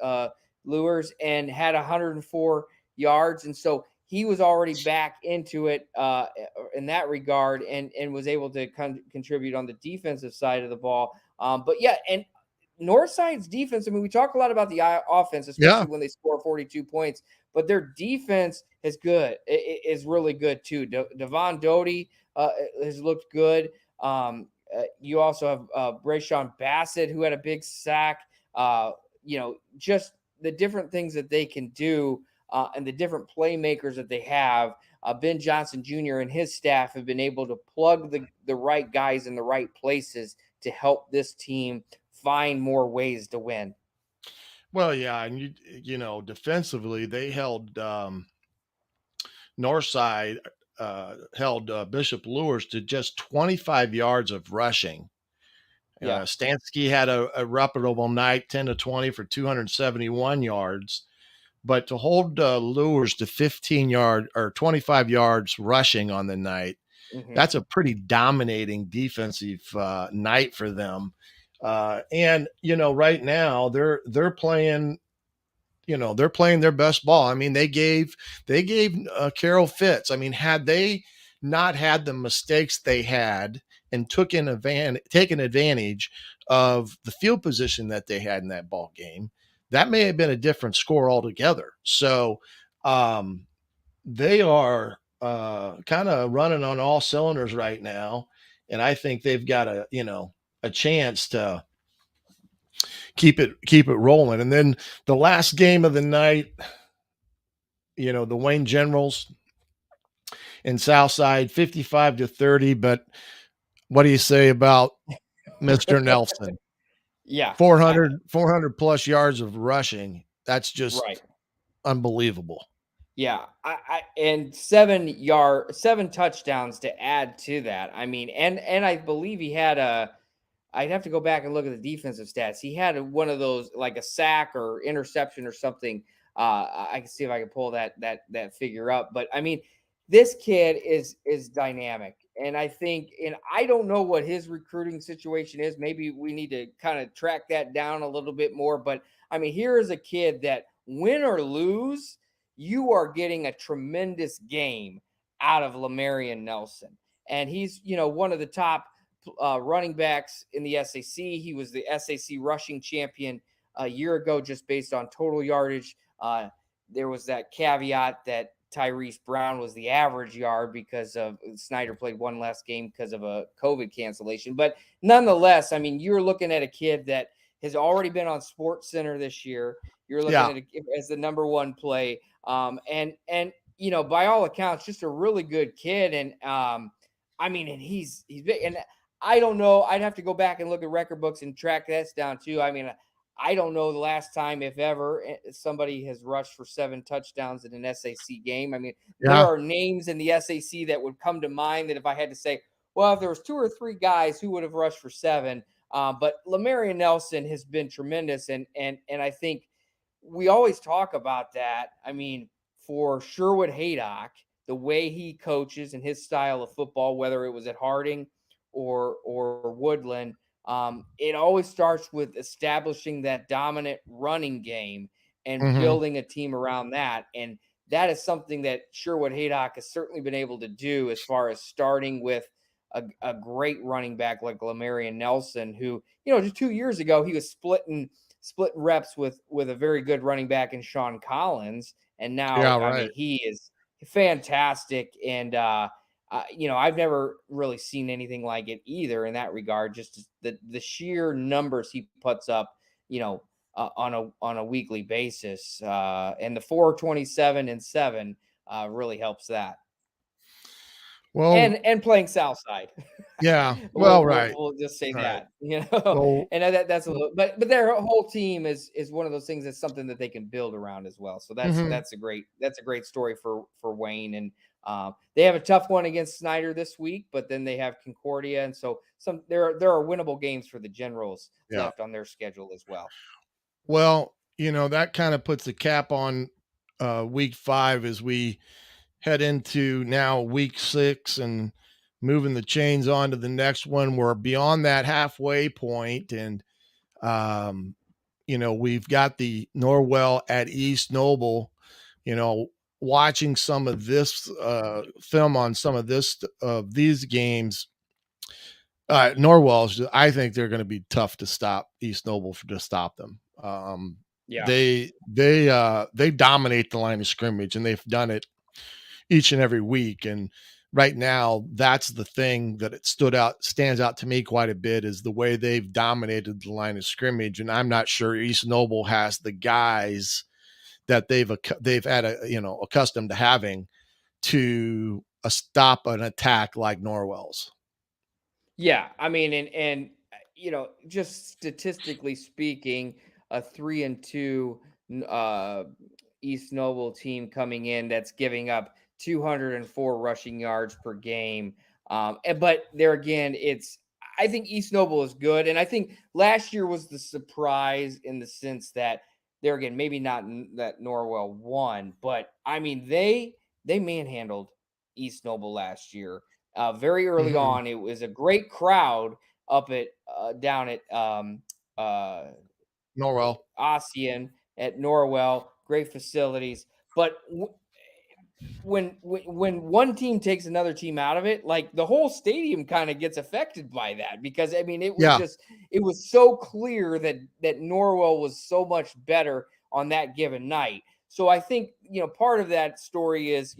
Lures, and had 104 yards. And so he was already back into it in that regard, and was able to contribute on the defensive side of the ball. But yeah, and Northside's defense, I mean, we talk a lot about the offense, especially when they score 42 points, but their defense is good. Is really good too. Devon Doty has looked good. You also have Brayshawn Bassett, who had a big sack. Just the different things that they can do and the different playmakers that they have. Ben Johnson Jr. and his staff have been able to plug the right guys in the right places to help this team find more ways to win. Well, yeah, and defensively they held Northside held Bishop Lures to just 25 yards of rushing. Stansky had a reputable night, 10-20 for 271 yards, but to hold Lures to 25 yards rushing on the night, that's a pretty dominating defensive night for them. And right now they're playing, they're playing their best ball. I mean, they gave Carroll fits. I mean, had they not had the mistakes they had and taken advantage of the field position that they had in that ball game, that may have been a different score altogether. So they are kind of running on all cylinders right now, and I think they've got a chance to keep it rolling. And then the last game of the night, the Wayne Generals in Southside, 55-30. But what do you say about Mr. Nelson? 400 plus yards of rushing. That's just unbelievable. Yeah, and 7 touchdowns to add to that. I mean, and I believe he had I'd have to go back and look at the defensive stats. He had one of those, like a sack or interception or something. I can see if I can pull that figure up. But I mean, this kid is dynamic. And I think, and I don't know what his recruiting situation is. Maybe we need to kind of track that down a little bit more. But I mean, here is a kid that win or lose, you are getting a tremendous game out of Lamarion Nelson. And he's, one of the top running backs in the SAC. He was the SAC rushing champion a year ago, just based on total yardage. There was that caveat that Tyrese Brown was the average yard because of Snyder played one last game because of a COVID cancellation. But nonetheless, I mean, you're looking at a kid that has already been on Sports Center this year. You're looking at it as the number one play. And by all accounts, just a really good kid. And I mean, and he's big. And I don't know. I'd have to go back and look at record books and track this down too. I mean, I don't know the last time, if ever, somebody has rushed for 7 touchdowns in an SAC game. I mean, there are names in the SAC that would come to mind that if I had to say, well, if there was 2 or 3 guys who would have rushed for 7, but Lamarion Nelson has been tremendous, and I think we always talk about that. I mean, for Sherwood Haydock, the way he coaches and his style of football, whether it was at Harding or Woodland. It always starts with establishing that dominant running game and building a team around that. And that is something that Sherwood Haydock has certainly been able to do, as far as starting with a great running back like Lamarion Nelson, who, just 2 years ago, he was splitting reps with a very good running back in Sean Collins. And now, I mean, he is fantastic. And, I've never really seen anything like it either in that regard. Just the sheer numbers he puts up, on a weekly basis, and the 427 and 7 really helps that. Well, and playing Southside. Yeah. Well, we'll just say that, Well, and that's a little, but their whole team is one of those things that's something that they can build around as well. So that's a great story for Wayne. And they have a tough one against Snyder this week, but then they have Concordia, and so there are winnable games for the Generals left on their schedule as well. Well, that kind of puts a cap on week 5 as we head into now week 6 and moving the chains on to the next one. We're beyond that halfway point, and we've got the Norwell at East Noble. Watching some of this film on some of these games, Norwell's, I think they're going to be tough to stop East Noble to stop them. They dominate the line of scrimmage, and they've done it each and every week. And right now, that's the thing that stands out to me quite a bit, is the way they've dominated the line of scrimmage. And I'm not sure East Noble has the guys that they've had accustomed to having to stop an attack like Norwell's. Yeah, I mean, and just statistically speaking, a 3-2 East Noble team coming in that's giving up 204 rushing yards per game. But there again, I think East Noble is good, and I think last year was the surprise in the sense that there again, maybe not that Norwell won, but I mean they manhandled East Noble last year. Very early on, it was a great crowd up at down at Norwell, Ossian at Norwell. Great facilities, but when one team takes another team out of it, like the whole stadium kind of gets affected by that, because I mean it was so clear that Norwell was so much better on that given night. So I think part of that story is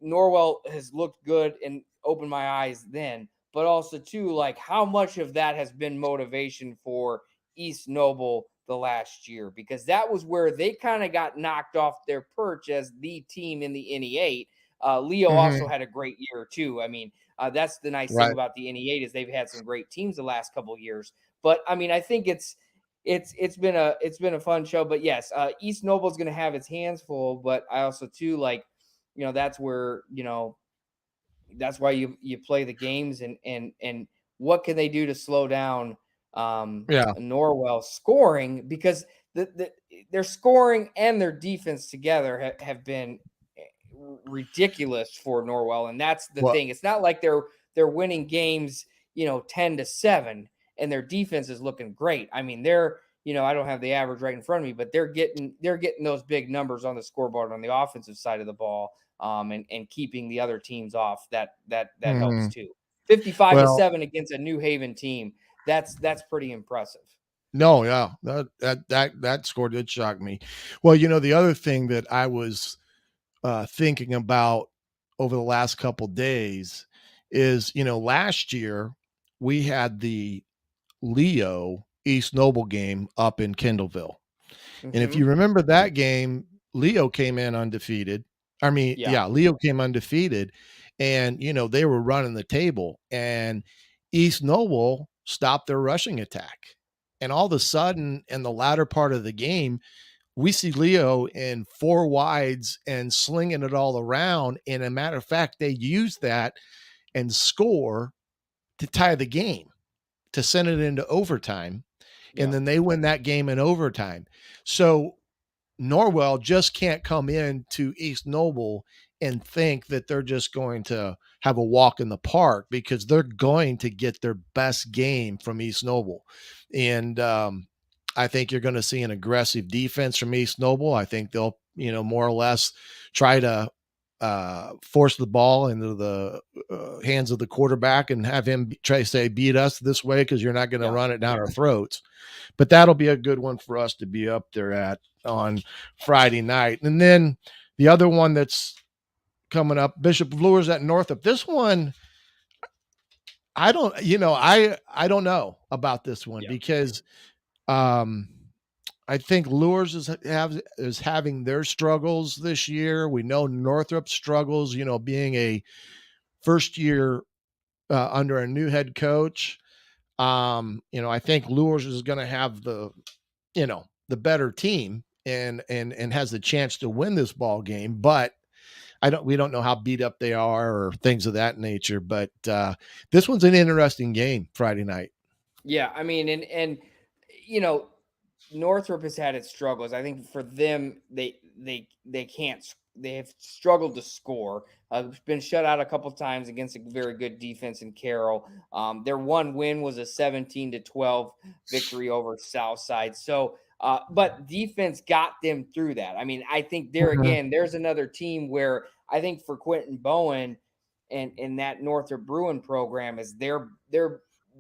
Norwell has looked good and opened my eyes then, but also too, like, how much of that has been motivation for East Noble the last year, because that was where they kind of got knocked off their perch as the team in the NE8. Leo also had a great year too. I mean, that's the nice thing about the NE8 is they've had some great teams the last couple of years. But I mean, I think it's been a fun show. But yes, East Noble is going to have its hands full. But I also too that's where that's why you play the games, and what can they do to slow down Norwell scoring, because their scoring and their defense together have been ridiculous for Norwell. And that's the thing. It's not like they're they're winning games, 10-7, and their defense is looking great. I mean, they're, I don't have the average right in front of me, but they're getting those big numbers on the scoreboard on the offensive side of the ball, and keeping the other teams off. That helps too. 55-7 against a New Haven team. That's pretty impressive. No, yeah, that score did shock me. Well, the other thing that I was thinking about over the last couple days is, last year we had the Leo East Noble game up in Kendallville. And if you remember that game, Leo came in undefeated. I mean, Leo came undefeated, and, they were running the table, and East Noble stopped their rushing attack. And all of a sudden, in the latter part of the game, we see Leo in 4 wides and slinging it all around. And a matter of fact, they used that and score to tie the game, to send it into overtime. And then they win that game in overtime. So Norwell just can't come in to East Noble and think that they're just going to have a walk in the park, because they're going to get their best game from East Noble. And I think you're going to see an aggressive defense from East Noble. I think they'll, more or less try to force the ball into the hands of the quarterback and have him try to say, beat us this way, because you're not going to run it down our throats. But that'll be a good one for us to be up there at on Friday night. And then the other one that's coming up, Bishop Lures at Northup. This one, I don't know about this one, because I think Lures is having their struggles this year. We know Northrop struggles, being a first year under a new head coach. I think Lures is going to have the better team and has the chance to win this ball game, but we don't know how beat up they are or things of that nature. But this one's an interesting game Friday night. Yeah, I mean, and Northrop has had its struggles. I think for them, they have struggled to score. Been shut out a couple times against a very good defense in Carroll. Their one win was a 17-12 victory over Southside. So, but defense got them through that. I mean, I think again, there's another team where I think for Quentin Bowen and that Northrop Bruin program is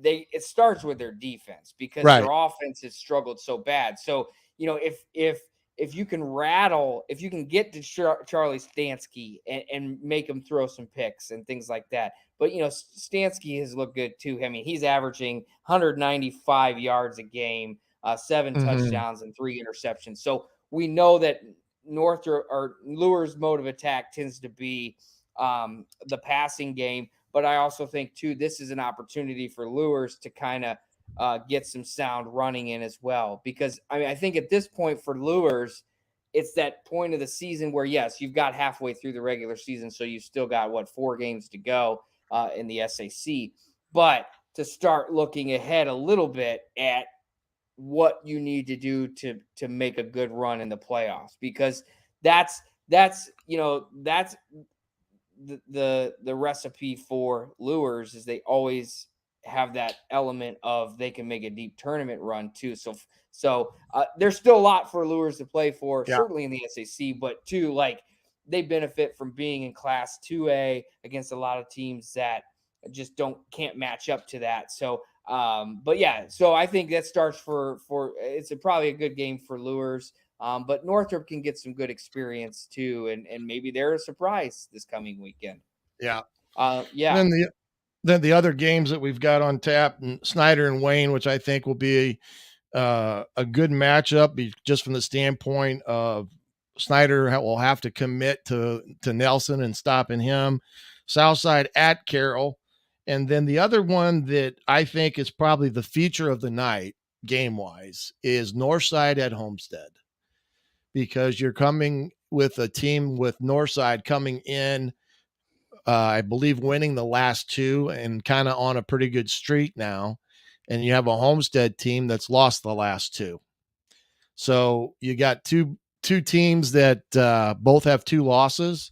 it starts with their defense, because their offense has struggled so bad. So, if you can get to Charlie Stansky and make him throw some picks and things like that. But, Stansky has looked good too. I mean, he's averaging 195 yards a game, 7 touchdowns and 3 interceptions. So we know that Northrop or Lures' mode of attack tends to be the passing game. But I also think, too, this is an opportunity for Lures to kind of get some sound running in as well. Because, I mean, I think at this point for Lures, it's that point of the season where, yes, you've got halfway through the regular season, so you've still got, 4 games to go in the SAC. But to start looking ahead a little bit at what you need to do to make a good run in the playoffs. Because that's the recipe for Lures is they always have that element of they can make a deep tournament run too. So there's still a lot for Lures to play for, certainly in the SAC, but too, they benefit from being in Class 2A against a lot of teams that just can't match up to that. So, so I think that starts for it's probably a good game for Lures. But Northrop can get some good experience too, and maybe they're a surprise this coming weekend. Yeah. And then the other games that we've got on tap, Snyder and Wayne, which I think will be a good matchup, just from the standpoint of Snyder will have to commit to Nelson and stopping him. Southside at Carroll. And then the other one that I think is probably the feature of the night, game-wise, is Northside at Homestead. Because you're coming with a team with Northside coming in, I believe, winning the last 2 and kind of on a pretty good streak now. And you have a Homestead team that's lost the last 2. So you got two teams that both have 2 losses.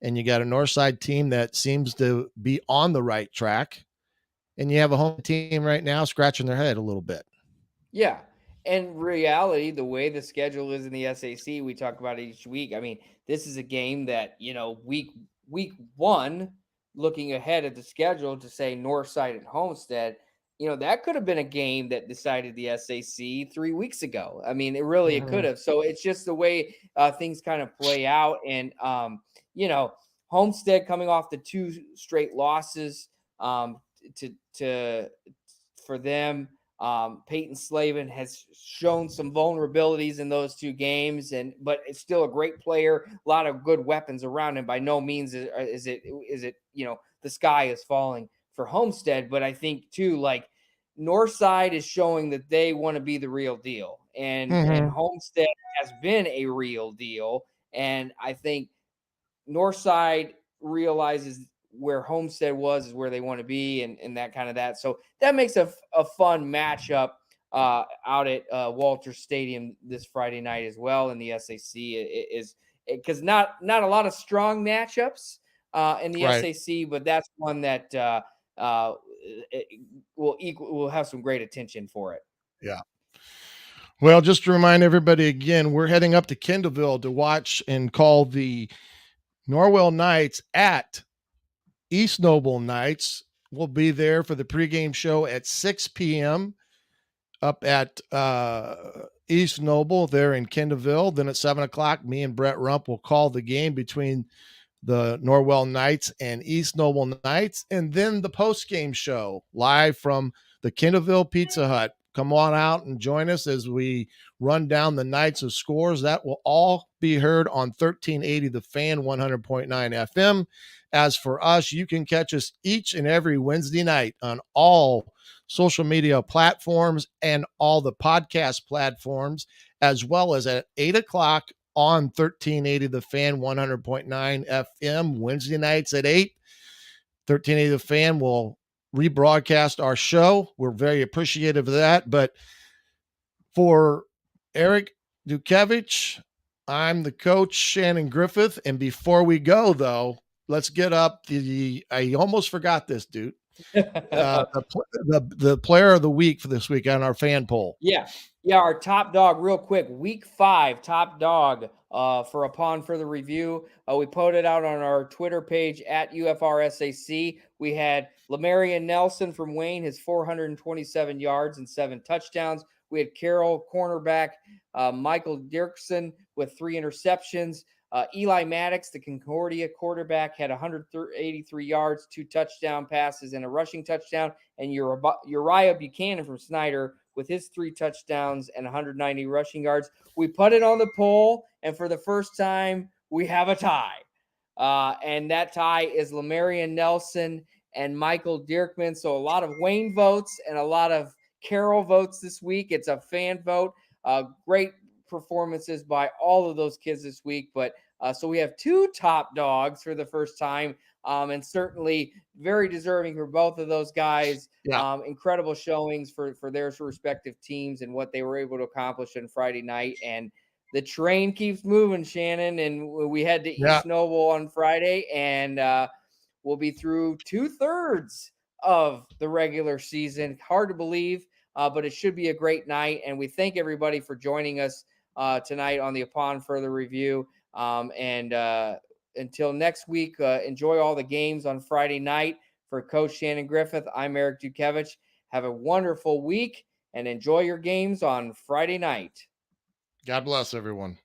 and you got a Northside team that seems to be on the right track, and you have a home team right now scratching their head a little bit. Yeah. And reality, the way the schedule is in the SAC, we talk about it each week. I mean, this is a game that, week one, looking ahead at the schedule to say Northside and Homestead, that could have been a game that decided the SAC 3 weeks ago. I mean, it could have. So it's just the way things kind of play out. And, Homestead coming off the 2 straight losses for them. Peyton Slavin has shown some vulnerabilities in those 2 games, but it's still a great player. A lot of good weapons around him. By no means is it the sky is falling for Homestead, but I think too, like, Northside is showing that they want to be the real deal, and Homestead has been a real deal, and I think Northside realizes where Homestead is where they want to be, and that kind of that. So that makes a fun matchup out at Walter Stadium this Friday night as well in the SAC. It is because not a lot of strong matchups in the Right. SAC, but that's one that will have some great attention for it. Yeah. Well, just to remind everybody again, we're heading up to Kendallville to watch and call the Norwell Knights at East Noble Knights. We'll be there for the pregame show at 6 p.m. up at East Noble there in Kendallville. Then at 7 o'clock, me and Brett Rump will call the game between the Norwell Knights and East Noble Knights. And then the post-game show live from the Kendallville Pizza Hut. Come on out and join us as we run down the Knights of scores. That will all be heard on 1380 The Fan, 100.9 FM. As for us, you can catch us each and every Wednesday night on all social media platforms and all the podcast platforms, as well as at 8 o'clock on 1380 The Fan, 100.9 FM, Wednesday nights at 8. 1380 The Fan will rebroadcast our show. We're very appreciative of that. But for Eric Dukevich, I'm the coach, Shannon Griffith. And before we go, though, let's get up I almost forgot this, dude. The player of the week for this week on our fan poll. Yeah, our top dog, real quick, week 5 top dog for Upon Further Review. We put it out on our Twitter page at UFRSAC. We had Lamarian Nelson from Wayne, his 427 yards and 7 touchdowns. We had Carroll cornerback Michael Dirksen with 3 interceptions. Eli Maddox, the Concordia quarterback, had 183 yards, 2 touchdown passes, and a rushing touchdown. And Uriah Buchanan from Snyder with his 3 touchdowns and 190 rushing yards. We put it on the poll, and for the first time, we have a tie. And that tie is Lamarian Nelson and Michael Dirkman. So a lot of Wayne votes and a lot of Carroll votes this week. It's a fan vote. Great performances by all of those kids this week. But so we have 2 top dogs for the first time, and certainly very deserving for both of those guys. Yeah. Incredible showings for their respective teams and what they were able to accomplish on Friday night. And the train keeps moving, Shannon. And we head to East Noble on Friday, and we'll be through 2/3 of the regular season. Hard to believe, but it should be a great night. And we thank everybody for joining us tonight on the Upon Further Review. Until next week, enjoy all the games on Friday night. For Coach Shannon Griffith, I'm Eric Dukevich. Have a wonderful week and enjoy your games on Friday night. God bless everyone.